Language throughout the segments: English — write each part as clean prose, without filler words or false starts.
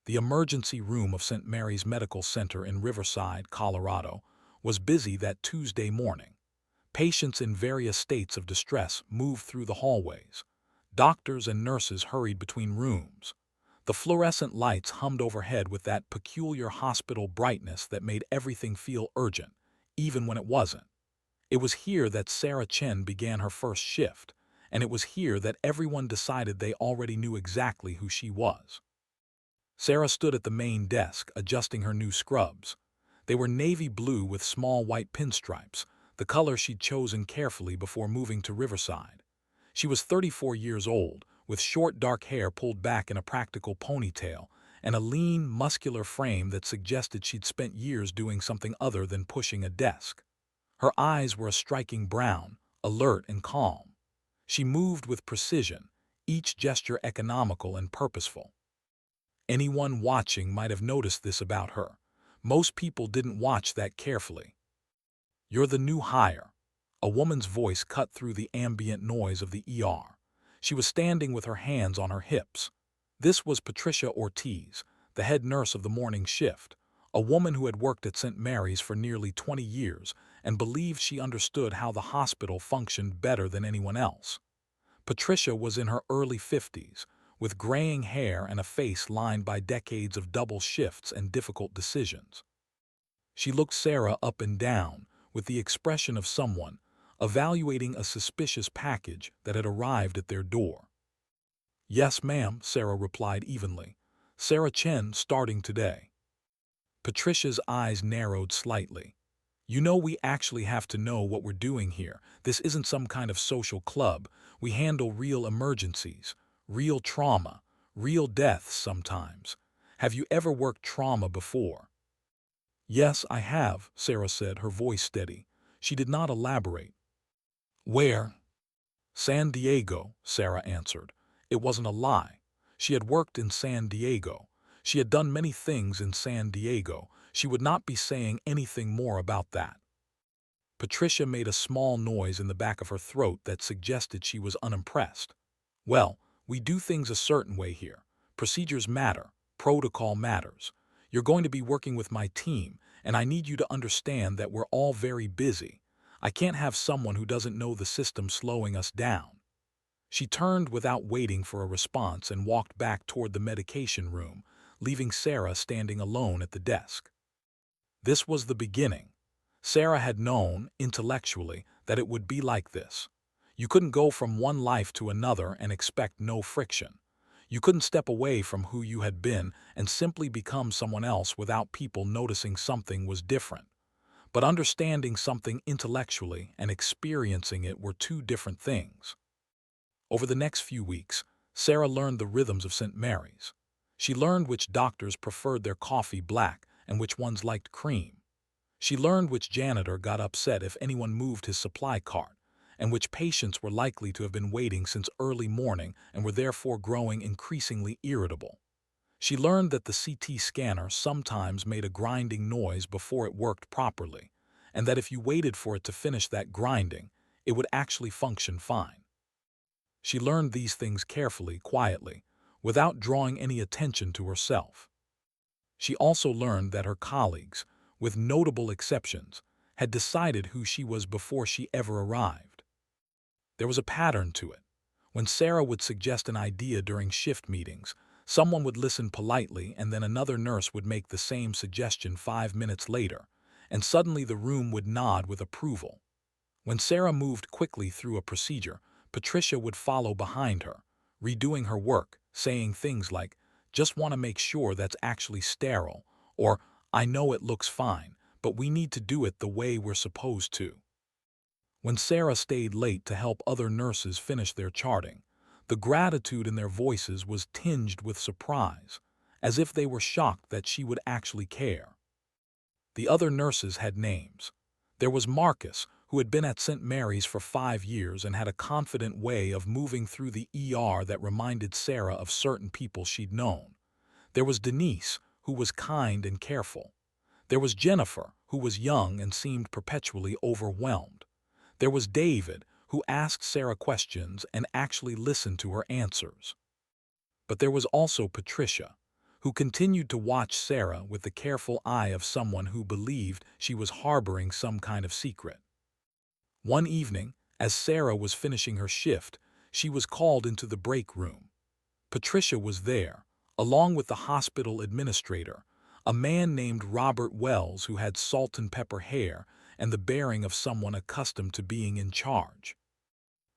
The emergency room of St. Mary's Medical Center in Riverside, Colorado, was busy that Tuesday morning. Patients in various states of distress moved through the hallways. Doctors and nurses hurried between rooms. The fluorescent lights hummed overhead with that peculiar hospital brightness that made everything feel urgent, even when it wasn't. It was here that Sarah Chen began her first shift, and it was here that everyone decided they already knew exactly who she was. Sarah stood at the main desk, adjusting her new scrubs. They were navy blue with small white pinstripes, the color she'd chosen carefully before moving to Riverside. She was 34 years old, with short dark hair pulled back in a practical ponytail, and a lean, muscular frame that suggested she'd spent years doing something other than pushing a desk. Her eyes were a striking brown, alert and calm. She moved with precision, each gesture economical and purposeful. Anyone watching might have noticed this about her. Most people didn't watch that carefully. "You're the new hire." A woman's voice cut through the ambient noise of the ER. She was standing with her hands on her hips. This was Patricia Ortiz, the head nurse of the morning shift, a woman who had worked at St. Mary's for nearly 20 years and believed she understood how the hospital functioned better than anyone else. Patricia was in her early 50s, with graying hair and a face lined by decades of double shifts and difficult decisions. She looked Sarah up and down with the expression of someone evaluating a suspicious package that had arrived at their door. "Yes, ma'am," Sarah replied evenly. "Sarah Chen, starting today." Patricia's eyes narrowed slightly. "You know, we actually have to know what we're doing here. This isn't some kind of social club. We handle real emergencies, real trauma, real deaths sometimes. Have you ever worked trauma before?" "Yes, I have," Sarah said, her voice steady. She did not elaborate. "Where?" "San Diego," Sarah answered. It wasn't a lie. She had worked in San Diego. She had done many things in San Diego. She would not be saying anything more about that. Patricia made a small noise in the back of her throat that suggested she was unimpressed. "Well, we do things a certain way here. Procedures matter. Protocol matters. You're going to be working with my team, and I need you to understand that we're all very busy. I can't have someone who doesn't know the system slowing us down." She turned without waiting for a response and walked back toward the medication room, leaving Sarah standing alone at the desk. This was the beginning. Sarah had known, intellectually, that it would be like this. You couldn't go from one life to another and expect no friction. You couldn't step away from who you had been and simply become someone else without people noticing something was different. But understanding something intellectually and experiencing it were two different things. Over the next few weeks, Sarah learned the rhythms of St. Mary's. She learned which doctors preferred their coffee black and which ones liked cream. She learned which janitor got upset if anyone moved his supply cart, and which patients were likely to have been waiting since early morning and were therefore growing increasingly irritable. She learned that the CT scanner sometimes made a grinding noise before it worked properly, and that if you waited for it to finish that grinding, it would actually function fine. She learned these things carefully, quietly, without drawing any attention to herself. She also learned that her colleagues, with notable exceptions, had decided who she was before she ever arrived. There was a pattern to it. When Sarah would suggest an idea during shift meetings, someone would listen politely and then another nurse would make the same suggestion 5 minutes later, and suddenly the room would nod with approval. When Sarah moved quickly through a procedure, Patricia would follow behind her, redoing her work, saying things like, "Just want to make sure that's actually sterile," or "I know it looks fine, but we need to do it the way we're supposed to." When Sarah stayed late to help other nurses finish their charting, the gratitude in their voices was tinged with surprise, as if they were shocked that she would actually care. The other nurses had names. There was Marcus, who had been at St. Mary's for 5 years and had a confident way of moving through the ER that reminded Sarah of certain people she'd known. There was Denise, who was kind and careful. There was Jennifer, who was young and seemed perpetually overwhelmed. There was David, who asked Sarah questions and actually listened to her answers. But there was also Patricia, who continued to watch Sarah with the careful eye of someone who believed she was harboring some kind of secret. One evening, as Sarah was finishing her shift, she was called into the break room. Patricia was there, along with the hospital administrator, a man named Robert Wells who had salt and pepper hair and the bearing of someone accustomed to being in charge.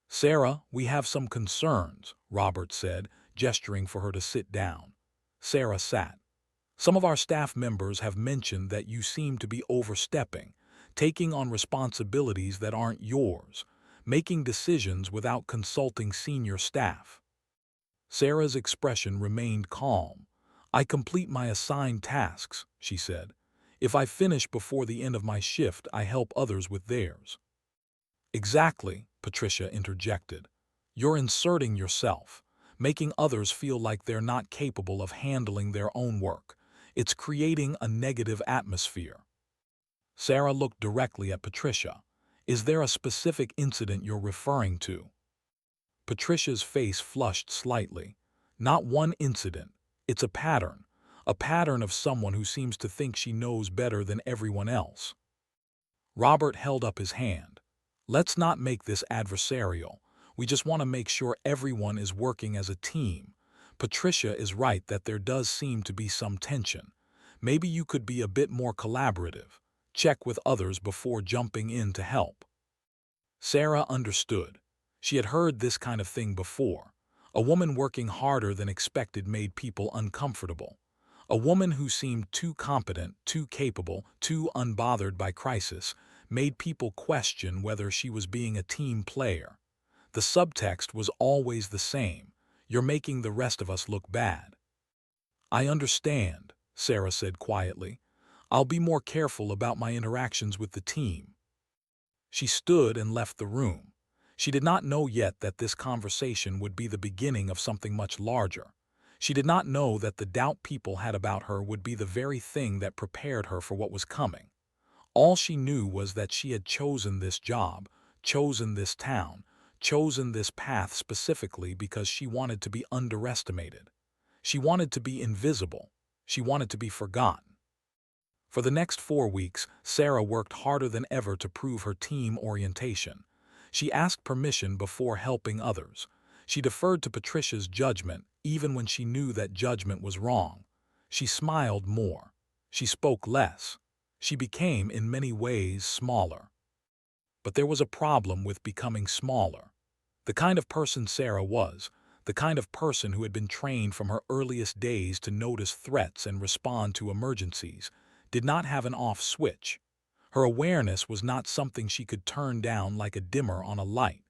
"Sarah, we have some concerns," Robert said, gesturing for her to sit down. Sarah sat. "Some of our staff members have mentioned that you seem to be overstepping, taking on responsibilities that aren't yours, making decisions without consulting senior staff." Sarah's expression remained calm. "I complete my assigned tasks," she said. "If I finish before the end of my shift, I help others with theirs." "Exactly," Patricia interjected. "You're inserting yourself, making others feel like they're not capable of handling their own work. It's creating a negative atmosphere." Sarah looked directly at Patricia. "Is there a specific incident you're referring to?" Patricia's face flushed slightly. "Not one incident. It's a pattern of someone who seems to think she knows better than everyone else." Robert held up his hand. "Let's not make this adversarial. We just want to make sure everyone is working as a team. Patricia is right that there does seem to be some tension. Maybe you could be a bit more collaborative. Check with others before jumping in to help." Sarah understood. She had heard this kind of thing before. A woman working harder than expected made people uncomfortable. A woman who seemed too competent, too capable, too unbothered by crisis made people question whether she was being a team player. The subtext was always the same: "You're making the rest of us look bad." "I understand," Sarah said quietly. "I'll be more careful about my interactions with the team." She stood and left the room. She did not know yet that this conversation would be the beginning of something much larger. She did not know that the doubt people had about her would be the very thing that prepared her for what was coming. All she knew was that she had chosen this job, chosen this town, chosen this path specifically because she wanted to be underestimated. She wanted to be invisible. She wanted to be forgotten. For the next 4 weeks, Sarah worked harder than ever to prove her team orientation. She asked permission before helping others. She deferred to Patricia's judgment, even when she knew that judgment was wrong. She smiled more. She spoke less. She became, in many ways, smaller. But there was a problem with becoming smaller. The kind of person Sarah was, the kind of person who had been trained from her earliest days to notice threats and respond to emergencies, did not have an off switch. Her awareness was not something she could turn down like a dimmer on a light.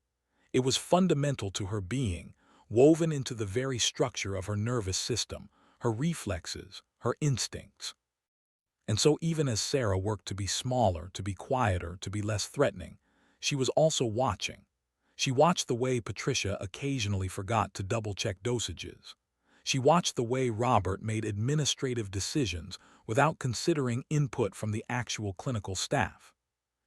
It was fundamental to her being, woven into the very structure of her nervous system, her reflexes, her instincts. And so even as Sarah worked to be smaller, to be quieter, to be less threatening, she was also watching. She watched the way Patricia occasionally forgot to double-check dosages. She watched the way Robert made administrative decisions without considering input from the actual clinical staff.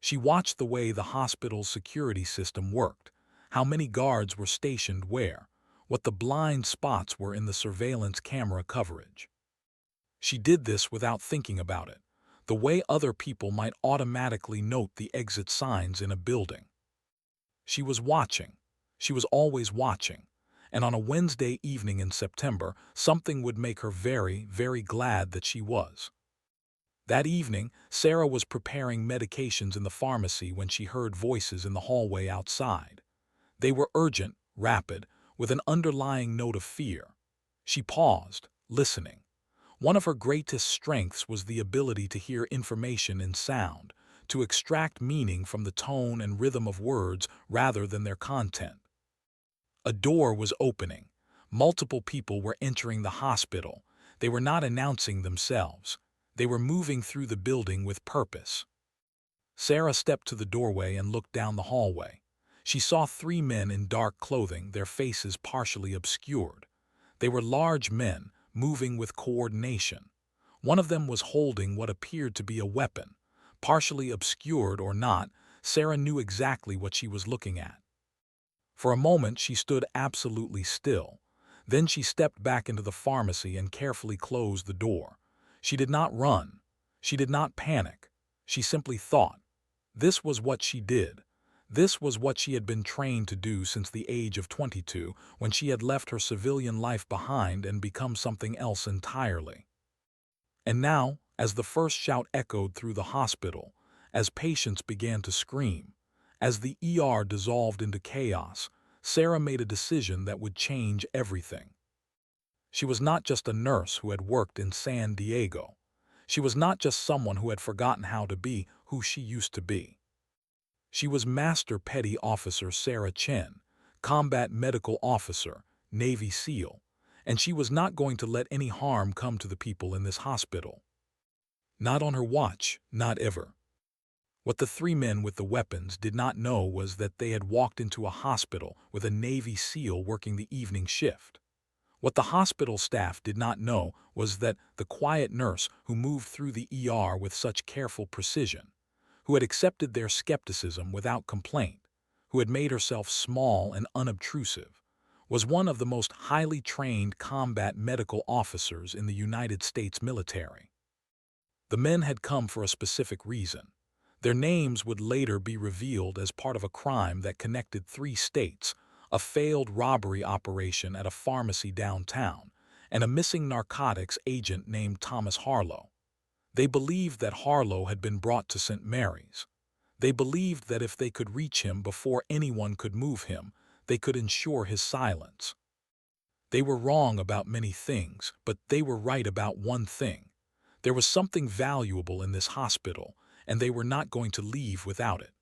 She watched the way the hospital's security system worked, how many guards were stationed where, what the blind spots were in the surveillance camera coverage. She did this without thinking about it, the way other people might automatically note the exit signs in a building. She was watching. She was always watching. And on a Wednesday evening in September, something would make her very, very glad that she was. That evening, Sarah was preparing medications in the pharmacy when she heard voices in the hallway outside. They were urgent, rapid, with an underlying note of fear. She paused, listening. One of her greatest strengths was the ability to hear information in sound, to extract meaning from the tone and rhythm of words rather than their content. A door was opening. Multiple people were entering the hospital. They were not announcing themselves. They were moving through the building with purpose. Sarah stepped to the doorway and looked down the hallway. She saw 3 men in dark clothing, their faces partially obscured. They were large men, moving with coordination. One of them was holding what appeared to be a weapon. Partially obscured or not, Sarah knew exactly what she was looking at. For a moment she stood absolutely still. Then she stepped back into the pharmacy and carefully closed the door. She did not run. She did not panic. She simply thought. This was what she did. This was what she had been trained to do since the age of 22, when she had left her civilian life behind and become something else entirely. And now, as the first shout echoed through the hospital, as patients began to scream, as the ER dissolved into chaos, Sarah made a decision that would change everything. She was not just a nurse who had worked in San Diego. She was not just someone who had forgotten how to be who she used to be. She was Master Petty Officer Sarah Chen, Combat Medical Officer, Navy SEAL, and she was not going to let any harm come to the people in this hospital. Not on her watch, not ever. What the three men with the weapons did not know was that they had walked into a hospital with a Navy SEAL working the evening shift. What the hospital staff did not know was that the quiet nurse who moved through the ER with such careful precision, who had accepted their skepticism without complaint, who had made herself small and unobtrusive, was one of the most highly trained combat medical officers in the United States military. The men had come for a specific reason. Their names would later be revealed as part of a crime that connected 3 states, a failed robbery operation at a pharmacy downtown, and a missing narcotics agent named Thomas Harlow. They believed that Harlow had been brought to St. Mary's. They believed that if they could reach him before anyone could move him, they could ensure his silence. They were wrong about many things, but they were right about one thing. There was something valuable in this hospital, and they were not going to leave without it.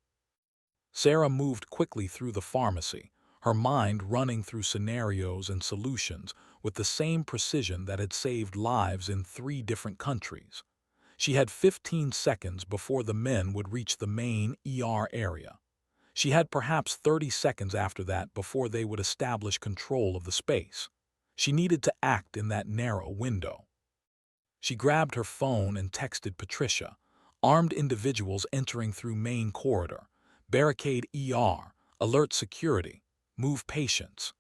Sarah moved quickly through the pharmacy, her mind running through scenarios and solutions with the same precision that had saved lives in 3 different countries. She had 15 seconds before the men would reach the main ER area. She had perhaps 30 seconds after that before they would establish control of the space. She needed to act in that narrow window. She grabbed her phone and texted Patricia. Armed individuals entering through main corridor. Barricade ER. Alert security. Move patients.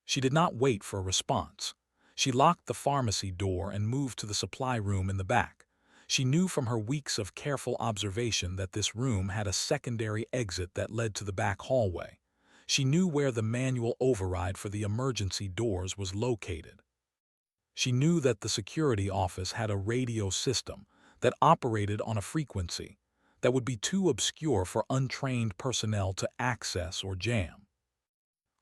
She did not wait for a response. She locked the pharmacy door and moved to the supply room in the back. She knew from her weeks of careful observation that this room had a secondary exit that led to the back hallway. She knew where the manual override for the emergency doors was located. She knew that the security office had a radio system that operated on a frequency that would be too obscure for untrained personnel to access or jam.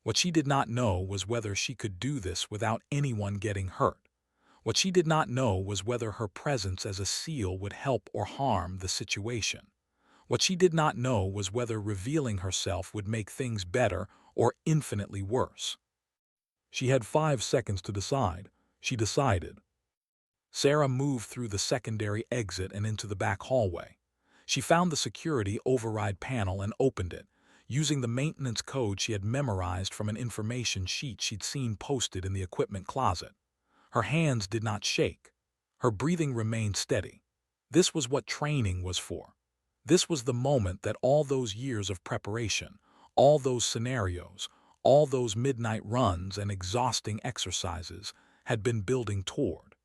What she did not know was whether she could do this without anyone getting hurt. What she did not know was whether her presence as a SEAL would help or harm the situation. What she did not know was whether revealing herself would make things better or infinitely worse. She had 5 seconds to decide. She decided. Sarah moved through the secondary exit and into the back hallway. She found the security override panel and opened it, using the maintenance code she had memorized from an information sheet she'd seen posted in the equipment closet. Her hands did not shake. Her breathing remained steady. This was what training was for. This was the moment that all those years of preparation, all those scenarios, all those midnight runs and exhausting exercises had been building toward.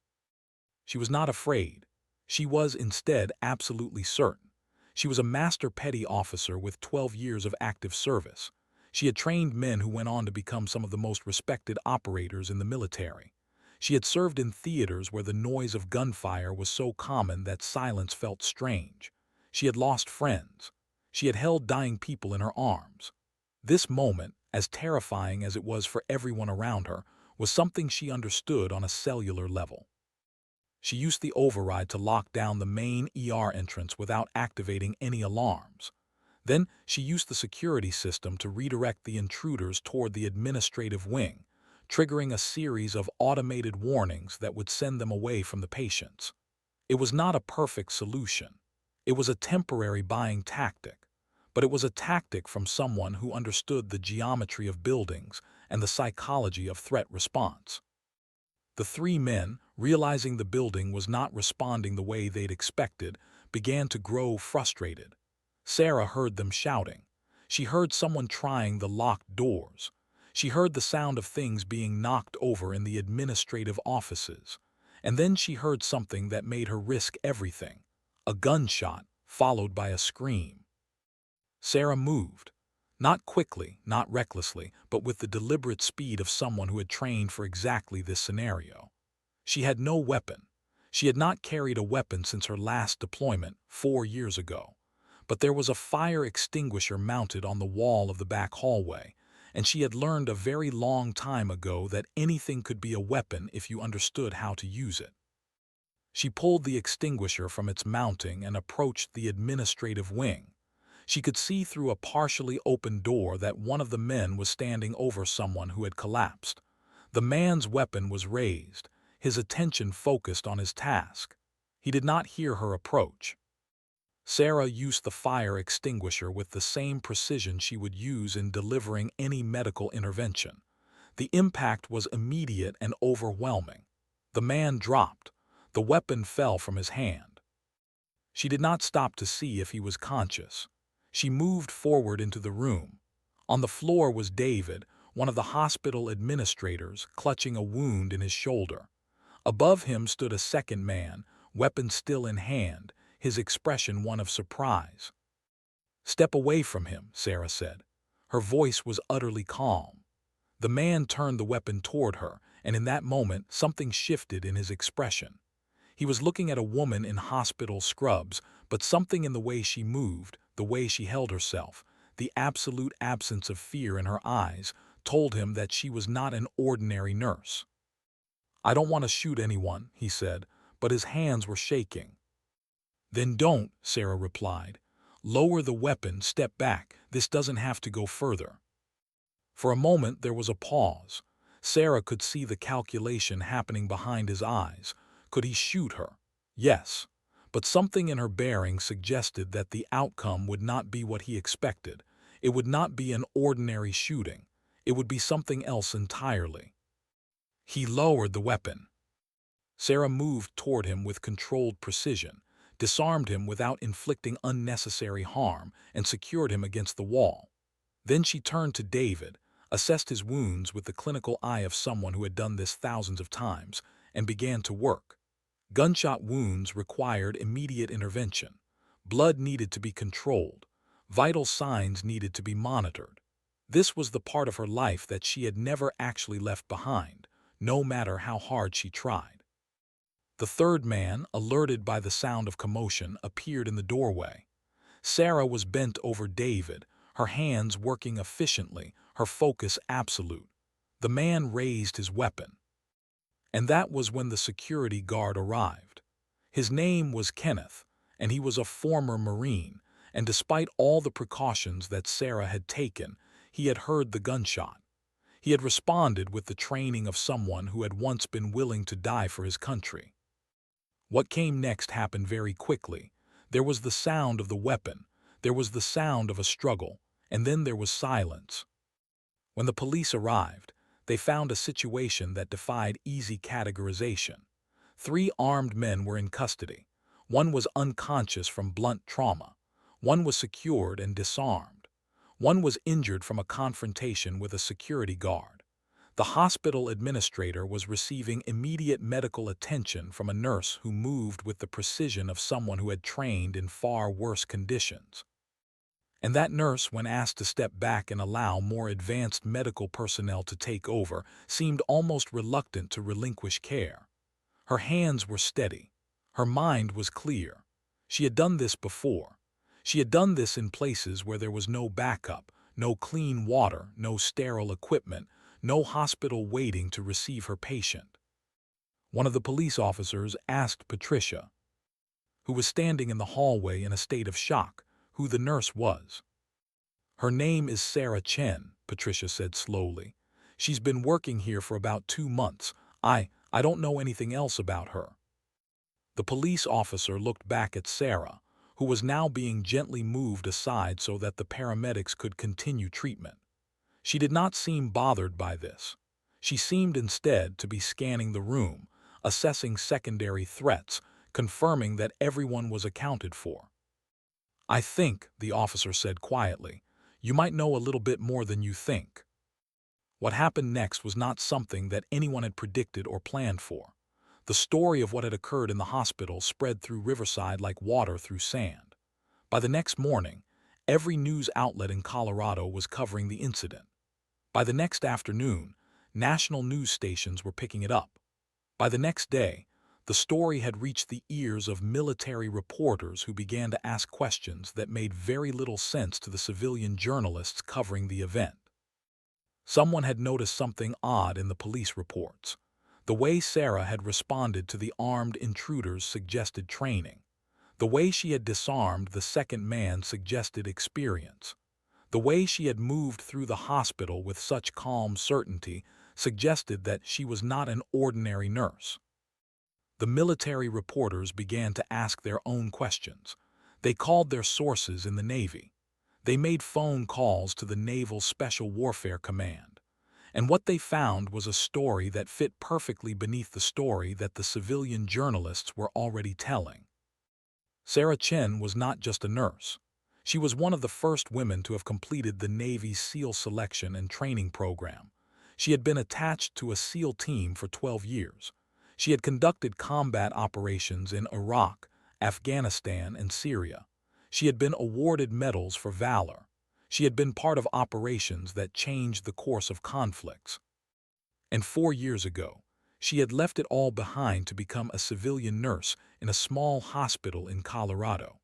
She was not afraid. She was instead absolutely certain. She was a Master Petty Officer with 12 years of active service. She had trained men who went on to become some of the most respected operators in the military. She had served in theaters where the noise of gunfire was so common that silence felt strange. She had lost friends. She had held dying people in her arms. This moment, as terrifying as it was for everyone around her, was something she understood on a cellular level. She used the override to lock down the main ER entrance without activating any alarms. Then she used the security system to redirect the intruders toward the administrative wing, triggering a series of automated warnings that would send them away from the patients. It was not a perfect solution. It was a temporary buying tactic, but it was a tactic from someone who understood the geometry of buildings and the psychology of threat response. The 3 men, realizing the building was not responding the way they'd expected, began to grow frustrated. Sarah heard them shouting. She heard someone trying the locked doors. She heard the sound of things being knocked over in the administrative offices. And then she heard something that made her risk everything. A gunshot, followed by a scream. Sarah moved. Not quickly, not recklessly, but with the deliberate speed of someone who had trained for exactly this scenario. She had no weapon. She had not carried a weapon since her last deployment 4 years ago. But there was a fire extinguisher mounted on the wall of the back hallway, and she had learned a very long time ago that anything could be a weapon if you understood how to use it. She pulled the extinguisher from its mounting and approached the administrative wing. She could see through a partially open door that one of the men was standing over someone who had collapsed. The man's weapon was raised, his attention focused on his task. He did not hear her approach. Sarah used the fire extinguisher with the same precision she would use in delivering any medical intervention. The impact was immediate and overwhelming. The man dropped. The weapon fell from his hand. She did not stop to see if he was conscious. She moved forward into the room. On the floor was David, one of the hospital administrators, clutching a wound in his shoulder. Above him stood a second man, weapon still in hand, his expression one of surprise. "Step away from him," Sarah said. Her voice was utterly calm. The man turned the weapon toward her, and in that moment something shifted in his expression. He was looking at a woman in hospital scrubs, but something in the way she moved, the way she held herself, the absolute absence of fear in her eyes, told him that she was not an ordinary nurse. "I don't want to shoot anyone," he said, but his hands were shaking. "Then don't," Sarah replied. "Lower the weapon, step back. This doesn't have to go further." For a moment there was a pause. Sarah could see the calculation happening behind his eyes. Could he shoot her? Yes. But something in her bearing suggested that the outcome would not be what he expected. It would not be an ordinary shooting. It would be something else entirely. He lowered the weapon. Sarah moved toward him with controlled precision, disarmed him without inflicting unnecessary harm, and secured him against the wall. Then she turned to David, assessed his wounds with the clinical eye of someone who had done this thousands of times, and began to work. Gunshot wounds required immediate intervention. Blood needed to be controlled. Vital signs needed to be monitored. This was the part of her life that she had never actually left behind, no matter how hard she tried. The third man, alerted by the sound of commotion, appeared in the doorway. Sarah was bent over David, her hands working efficiently, her focus absolute. The man raised his weapon. And that was when the security guard arrived. His name was Kenneth, and he was a former Marine, and despite all the precautions that Sarah had taken, he had heard the gunshot. He had responded with the training of someone who had once been willing to die for his country. What came next happened very quickly. There was the sound of the weapon, there was the sound of a struggle, and then there was silence. When the police arrived, they found a situation that defied easy categorization. 3 armed men were in custody. One was unconscious from blunt trauma. One was secured and disarmed. One was injured from a confrontation with a security guard. The hospital administrator was receiving immediate medical attention from a nurse who moved with the precision of someone who had trained in far worse conditions. And that nurse, when asked to step back and allow more advanced medical personnel to take over, seemed almost reluctant to relinquish care. Her hands were steady. Her mind was clear. She had done this before. She had done this in places where there was no backup, no clean water, no sterile equipment, no hospital waiting to receive her patient. One of the police officers asked Patricia, who was standing in the hallway in a state of shock, who the nurse was. "Her name is Sarah Chen," Patricia said slowly. "She's been working here for about 2 months. I don't know anything else about her." The police officer looked back at Sarah, who was now being gently moved aside so that the paramedics could continue treatment. She did not seem bothered by this. She seemed instead to be scanning the room, assessing secondary threats, confirming that everyone was accounted for. "I think," the officer said quietly, "you might know a little bit more than you think." What happened next was not something that anyone had predicted or planned for. The story of what had occurred in the hospital spread through Riverside like water through sand. By the next morning, every news outlet in Colorado was covering the incident. By the next afternoon, national news stations were picking it up. By the next day, the story had reached the ears of military reporters who began to ask questions that made very little sense to the civilian journalists covering the event. Someone had noticed something odd in the police reports. The way Sarah had responded to the armed intruders suggested training. The way she had disarmed the second man suggested experience. The way she had moved through the hospital with such calm certainty suggested that she was not an ordinary nurse. The military reporters began to ask their own questions. They called their sources in the Navy. They made phone calls to the Naval Special Warfare Command. And what they found was a story that fit perfectly beneath the story that the civilian journalists were already telling. Sarah Chen was not just a nurse. She was one of the first women to have completed the Navy's SEAL selection and training program. She had been attached to a SEAL team for 12 years. She had conducted combat operations in Iraq, Afghanistan, and Syria. She had been awarded medals for valor. She had been part of operations that changed the course of conflicts. And 4 years ago, she had left it all behind to become a civilian nurse in a small hospital in Colorado.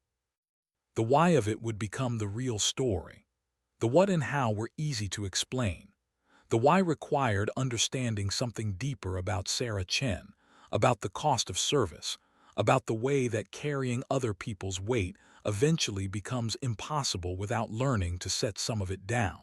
The why of it would become the real story. The what and how were easy to explain. The why required understanding something deeper about Sarah Chen, about the cost of service, about the way that carrying other people's weight eventually becomes impossible without learning to set some of it down.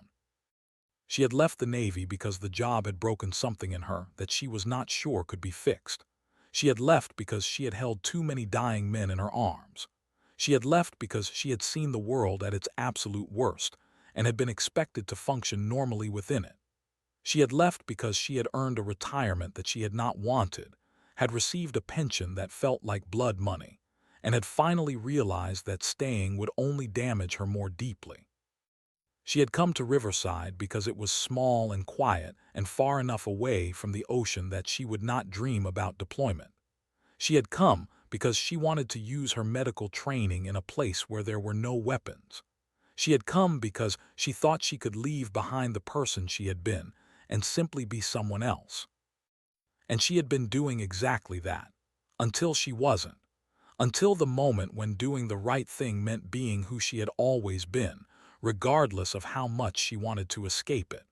She had left the Navy because the job had broken something in her that she was not sure could be fixed. She had left because she had held too many dying men in her arms. She had left because she had seen the world at its absolute worst and had been expected to function normally within it. She had left because she had earned a retirement that she had not wanted, had received a pension that felt like blood money, and had finally realized that staying would only damage her more deeply. She had come to Riverside because it was small and quiet and far enough away from the ocean that she would not dream about deployment. She had come because she wanted to use her medical training in a place where there were no weapons. She had come because she thought she could leave behind the person she had been and simply be someone else. And she had been doing exactly that, until she wasn't. Until the moment when doing the right thing meant being who she had always been, regardless of how much she wanted to escape it.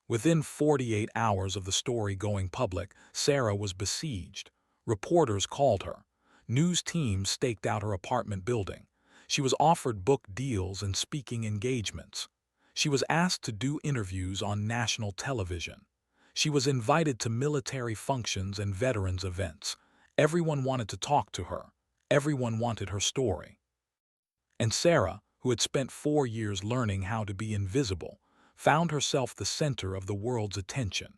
Within 48 hours of the story going public, Sarah was besieged. Reporters called her. News teams staked out her apartment building. She was offered book deals and speaking engagements. She was asked to do interviews on national television. She was invited to military functions and veterans events. Everyone wanted to talk to her. Everyone wanted her story. And Sarah, who had spent 4 years learning how to be invisible, found herself the center of the world's attention.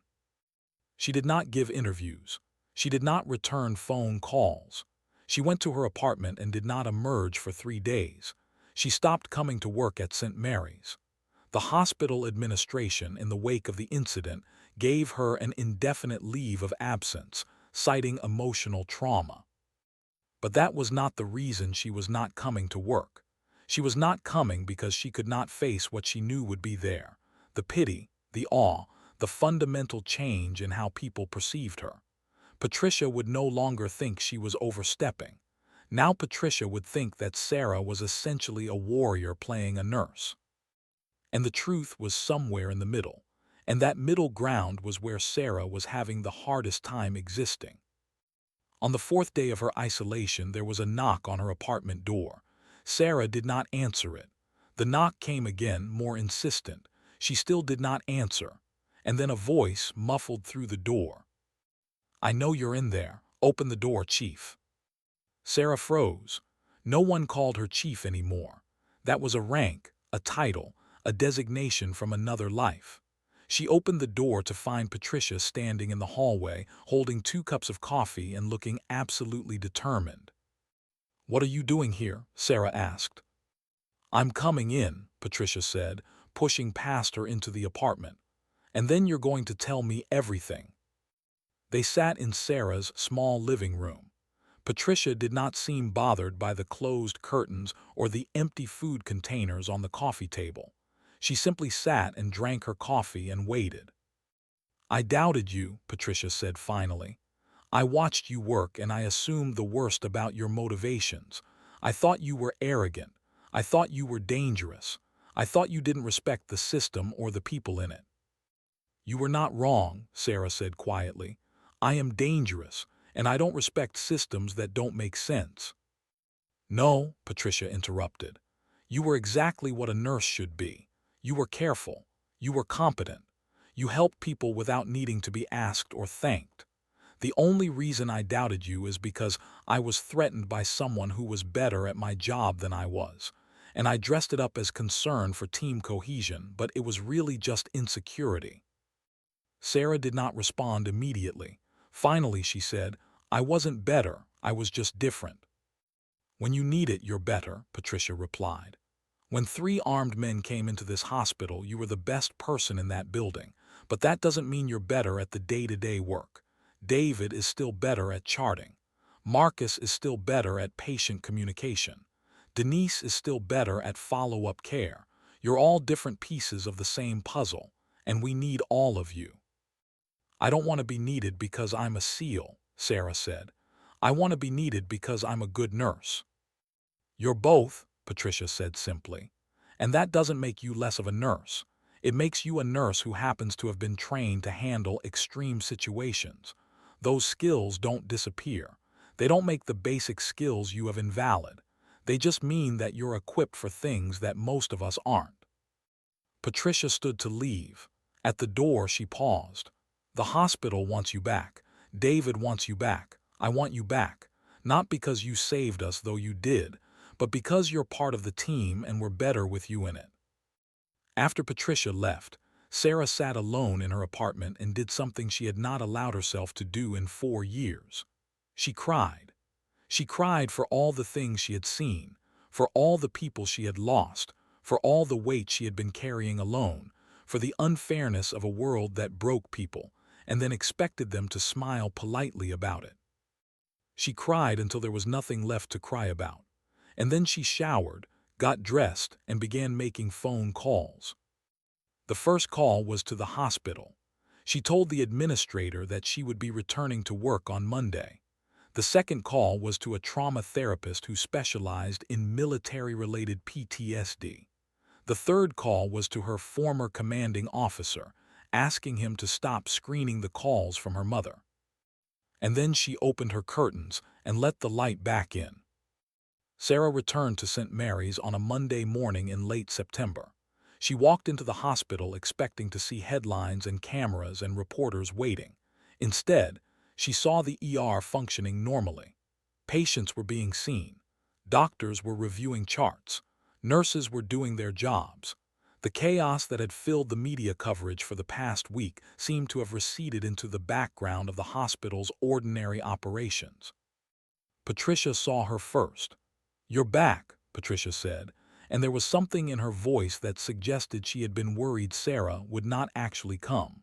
She did not give interviews. She did not return phone calls. She went to her apartment and did not emerge for 3 days. She stopped coming to work at St. Mary's. The hospital administration, in the wake of the incident, gave her an indefinite leave of absence, citing emotional trauma. But that was not the reason she was not coming to work. She was not coming because she could not face what she knew would be there: the pity, the awe, the fundamental change in how people perceived her. Patricia would no longer think she was overstepping. Now Patricia would think that Sarah was essentially a warrior playing a nurse. And the truth was somewhere in the middle, and that middle ground was where Sarah was having the hardest time existing. On the 4th day of her isolation, there was a knock on her apartment door. Sarah did not answer it. The knock came again, more insistent. She still did not answer. And then a voice muffled through the door. "I know you're in there. Open the door, Chief." Sarah froze. No one called her Chief anymore. That was a rank, a title, a designation from another life. She opened the door to find Patricia standing in the hallway, holding 2 cups of coffee and looking absolutely determined. "What are you doing here?" Sarah asked. "I'm coming in," Patricia said, pushing past her into the apartment. And then you're going to tell me everything." They sat in Sarah's small living room. Patricia did not seem bothered by the closed curtains or the empty food containers on the coffee table. She simply sat and drank her coffee and waited. "I doubted you," Patricia said finally. "I watched you work and I assumed the worst about your motivations. I thought you were arrogant. I thought you were dangerous. I thought you didn't respect the system or the people in it." "You were not wrong," Sarah said quietly. "I am dangerous, and I don't respect systems that don't make sense." "No," Patricia interrupted. "You were exactly what a nurse should be. You were careful. You were competent. You helped people without needing to be asked or thanked. The only reason I doubted you is because I was threatened by someone who was better at my job than I was, and I dressed it up as concern for team cohesion, but it was really just insecurity." Sarah did not respond immediately. Finally, she said, "I wasn't better, I was just different." "When you need it, you're better," Patricia replied. "When 3 armed men came into this hospital, you were the best person in that building, but that doesn't mean you're better at the day-to-day work. David is still better at charting. Marcus is still better at patient communication. Denise is still better at follow-up care. You're all different pieces of the same puzzle, and we need all of you." "I don't want to be needed because I'm a SEAL," Sarah said. "I want to be needed because I'm a good nurse." "You're both," Patricia said simply. "And that doesn't make you less of a nurse. It makes you a nurse who happens to have been trained to handle extreme situations. Those skills don't disappear. They don't make the basic skills you have invalid. They just mean that you're equipped for things that most of us aren't." Patricia stood to leave. At the door, she paused. "The hospital wants you back. David wants you back. I want you back. Not because you saved us, though you did, but because you're part of the team and we're better with you in it." After Patricia left, Sarah sat alone in her apartment and did something she had not allowed herself to do in 4 years. She cried. She cried for all the things she had seen, for all the people she had lost, for all the weight she had been carrying alone, for the unfairness of a world that broke people and then expected them to smile politely about it. She cried until there was nothing left to cry about. And then she showered, got dressed, and began making phone calls. The first call was to the hospital. She told the administrator that she would be returning to work on Monday. The second call was to a trauma therapist who specialized in military-related PTSD. The third call was to her former commanding officer, asking him to stop screening the calls from her mother. And then she opened her curtains and let the light back in. Sarah returned to St. Mary's on a Monday morning in late September. She walked into the hospital expecting to see headlines and cameras and reporters waiting. Instead, she saw the ER functioning normally. Patients were being seen. Doctors were reviewing charts. Nurses were doing their jobs. The chaos that had filled the media coverage for the past week seemed to have receded into the background of the hospital's ordinary operations. Patricia saw her first. "You're back," Patricia said, and there was something in her voice that suggested she had been worried Sarah would not actually come.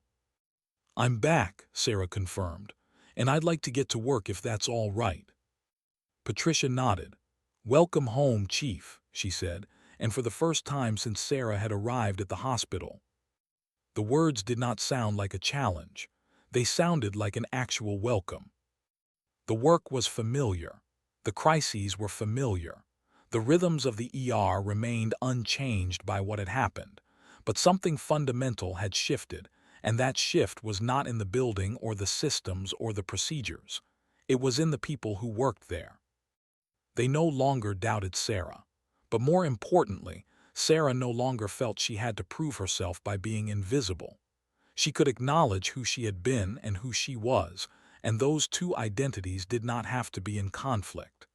"I'm back," Sarah confirmed, "and I'd like to get to work if that's all right." Patricia nodded. "Welcome home, Chief," she said, and for the first time since Sarah had arrived at the hospital. The words did not sound like a challenge. They sounded like an actual welcome. The work was familiar. The crises were familiar. The rhythms of the ER remained unchanged by what had happened, but something fundamental had shifted, and that shift was not in the building or the systems or the procedures. It was in the people who worked there. They no longer doubted Sarah. But more importantly, Sarah no longer felt she had to prove herself by being invisible. She could acknowledge who she had been and who she was, and those two identities did not have to be in conflict.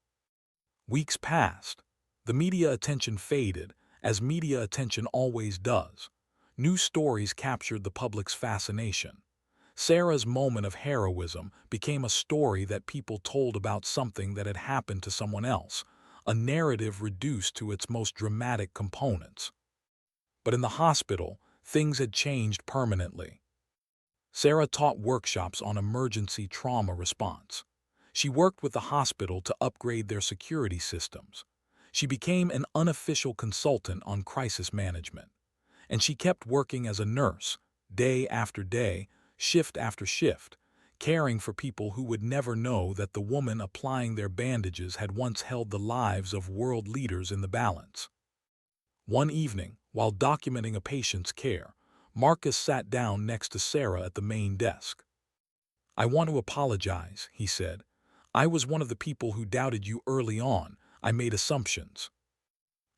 Weeks passed. The media attention faded, as media attention always does. New stories captured the public's fascination. Sarah's moment of heroism became a story that people told about something that had happened to someone else, a narrative reduced to its most dramatic components. But in the hospital, things had changed permanently. Sarah taught workshops on emergency trauma response. She worked with the hospital to upgrade their security systems. She became an unofficial consultant on crisis management. And she kept working as a nurse, day after day, shift after shift, caring for people who would never know that the woman applying their bandages had once held the lives of world leaders in the balance. One evening, while documenting a patient's care, Marcus sat down next to Sarah at the main desk. "I want to apologize," he said. "I was one of the people who doubted you early on. I made assumptions."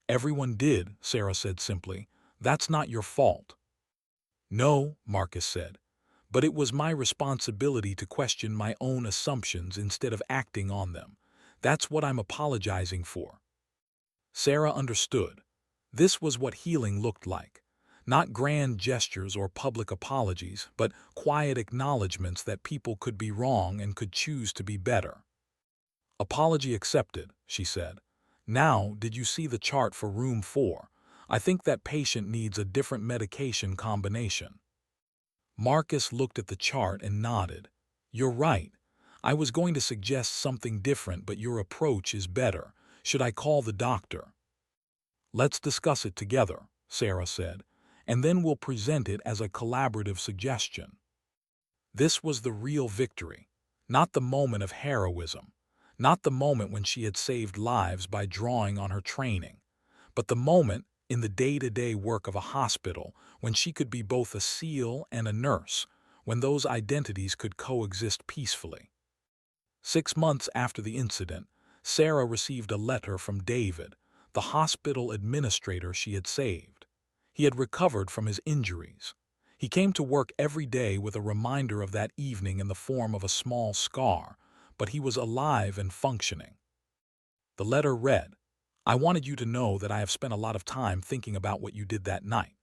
"Everyone did," Sarah said simply. "That's not your fault." "No," Marcus said, "but it was my responsibility to question my own assumptions instead of acting on them. That's what I'm apologizing for." Sarah understood. This was what healing looked like. Not grand gestures or public apologies, but quiet acknowledgments that people could be wrong and could choose to be better. "Apology accepted," she said. "Now, did you see the chart for room 4? I think that patient needs a different medication combination." Marcus looked at the chart and nodded. "You're right. I was going to suggest something different, but your approach is better. Should I call the doctor?" "Let's discuss it together," Sarah said, "and then we'll present it as a collaborative suggestion." This was the real victory, not the moment of heroism, not the moment when she had saved lives by drawing on her training, but the moment in the day-to-day work of a hospital when she could be both a SEAL and a nurse, when those identities could coexist peacefully. 6 months after the incident, Sarah received a letter from David, the hospital administrator she had saved. He had recovered from his injuries. He came to work every day with a reminder of that evening in the form of a small scar, but he was alive and functioning. The letter read, "I wanted you to know that I have spent a lot of time thinking about what you did that night.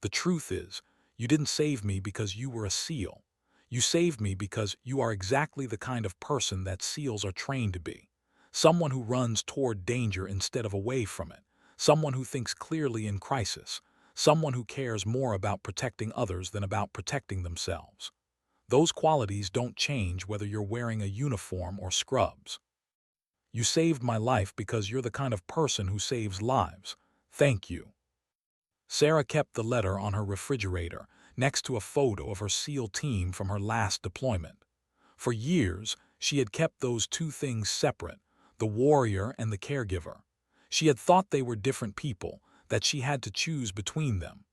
The truth is, you didn't save me because you were a SEAL. You saved me because you are exactly the kind of person that SEALs are trained to be. Someone who runs toward danger instead of away from it. Someone who thinks clearly in crisis. Someone who cares more about protecting others than about protecting themselves. Those qualities don't change whether you're wearing a uniform or scrubs. You saved my life because you're the kind of person who saves lives. Thank you." Sarah kept the letter on her refrigerator next to a photo of her SEAL team from her last deployment. For years, she had kept those two things separate, the warrior and the caregiver. She had thought they were different people, that she had to choose between them.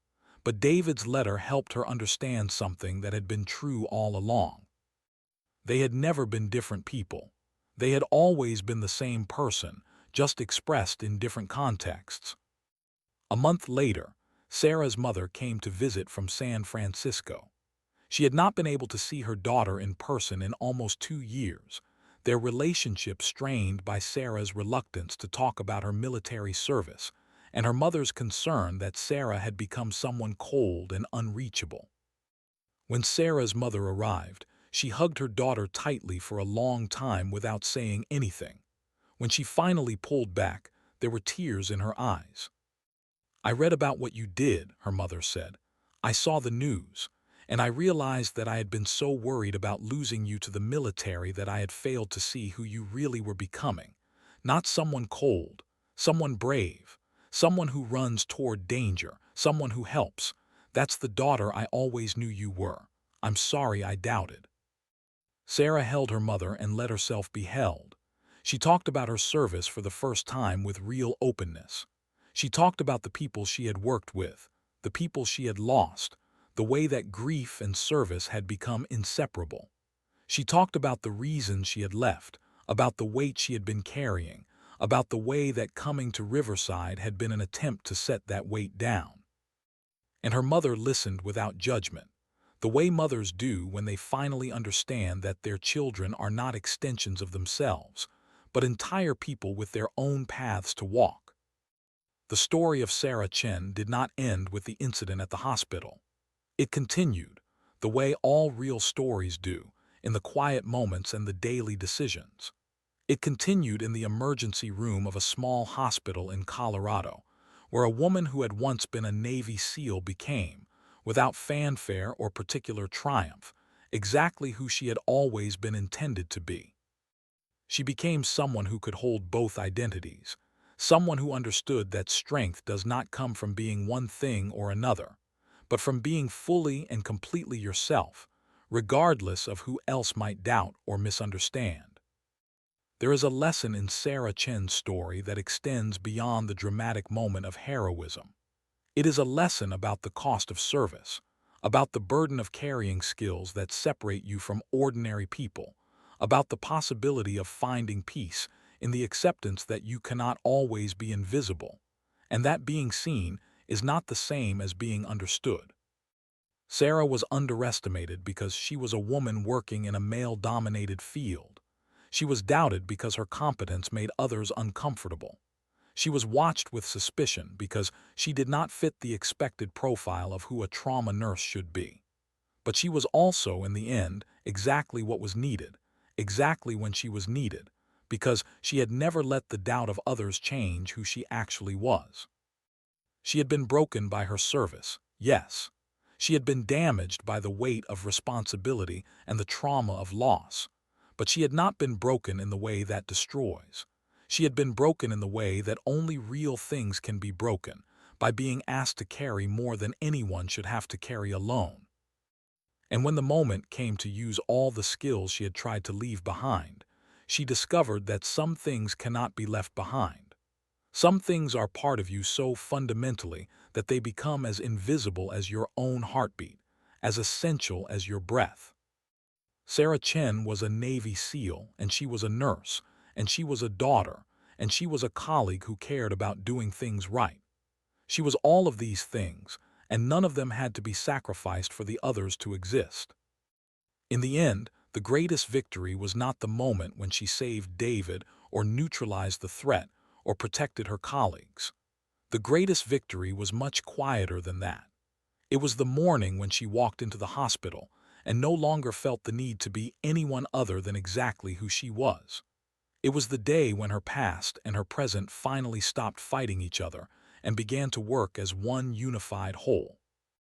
But David's letter helped her understand something that had been true all along. They had never been different people. They had always been the same person, just expressed in different contexts. A month later, Sarah's mother came to visit from San Francisco. She had not been able to see her daughter in person in almost 2 years, their relationship strained by Sarah's reluctance to talk about her military service, and her mother's concern that Sarah had become someone cold and unreachable. When Sarah's mother arrived, she hugged her daughter tightly for a long time without saying anything. When she finally pulled back, there were tears in her eyes. "I read about what you did," her mother said. "I saw the news, and I realized that I had been so worried about losing you to the military that I had failed to see who you really were becoming. Not someone cold, someone brave, someone who runs toward danger, someone who helps. That's the daughter I always knew you were. I'm sorry I doubted." Sarah held her mother and let herself be held. She talked about her service for the first time with real openness. She talked about the people she had worked with, the people she had lost, the way that grief and service had become inseparable. She talked about the reasons she had left, about the weight she had been carrying, about the way that coming to Riverside had been an attempt to set that weight down. And her mother listened without judgment, the way mothers do when they finally understand that their children are not extensions of themselves, but entire people with their own paths to walk. The story of Sarah Chen did not end with the incident at the hospital. It continued, the way all real stories do, in the quiet moments and the daily decisions. It continued in the emergency room of a small hospital in Colorado, where a woman who had once been a Navy SEAL became, without fanfare or particular triumph, exactly who she had always been intended to be. She became someone who could hold both identities, someone who understood that strength does not come from being one thing or another, but from being fully and completely yourself, regardless of who else might doubt or misunderstand. There is a lesson in Sarah Chen's story that extends beyond the dramatic moment of heroism. It is a lesson about the cost of service, about the burden of carrying skills that separate you from ordinary people, about the possibility of finding peace in the acceptance that you cannot always be invisible, and that being seen is not the same as being understood. Sarah was underestimated because she was a woman working in a male-dominated field. She was doubted because her competence made others uncomfortable. She was watched with suspicion because she did not fit the expected profile of who a trauma nurse should be. But she was also, in the end, exactly what was needed, exactly when she was needed, because she had never let the doubt of others change who she actually was. She had been broken by her service, yes. She had been damaged by the weight of responsibility and the trauma of loss. But she had not been broken in the way that destroys. She had been broken in the way that only real things can be broken, by being asked to carry more than anyone should have to carry alone. And when the moment came to use all the skills she had tried to leave behind, she discovered that some things cannot be left behind. Some things are part of you so fundamentally that they become as invisible as your own heartbeat, as essential as your breath. Sarah Chen was a Navy SEAL, and she was a nurse, and she was a daughter, and she was a colleague who cared about doing things right. She was all of these things, and none of them had to be sacrificed for the others to exist. In the end, the greatest victory was not the moment when she saved David or neutralized the threat or protected her colleagues. The greatest victory was much quieter than that. It was the morning when she walked into the hospital and no longer felt the need to be anyone other than exactly who she was. It was the day when her past and her present finally stopped fighting each other and began to work as one unified whole.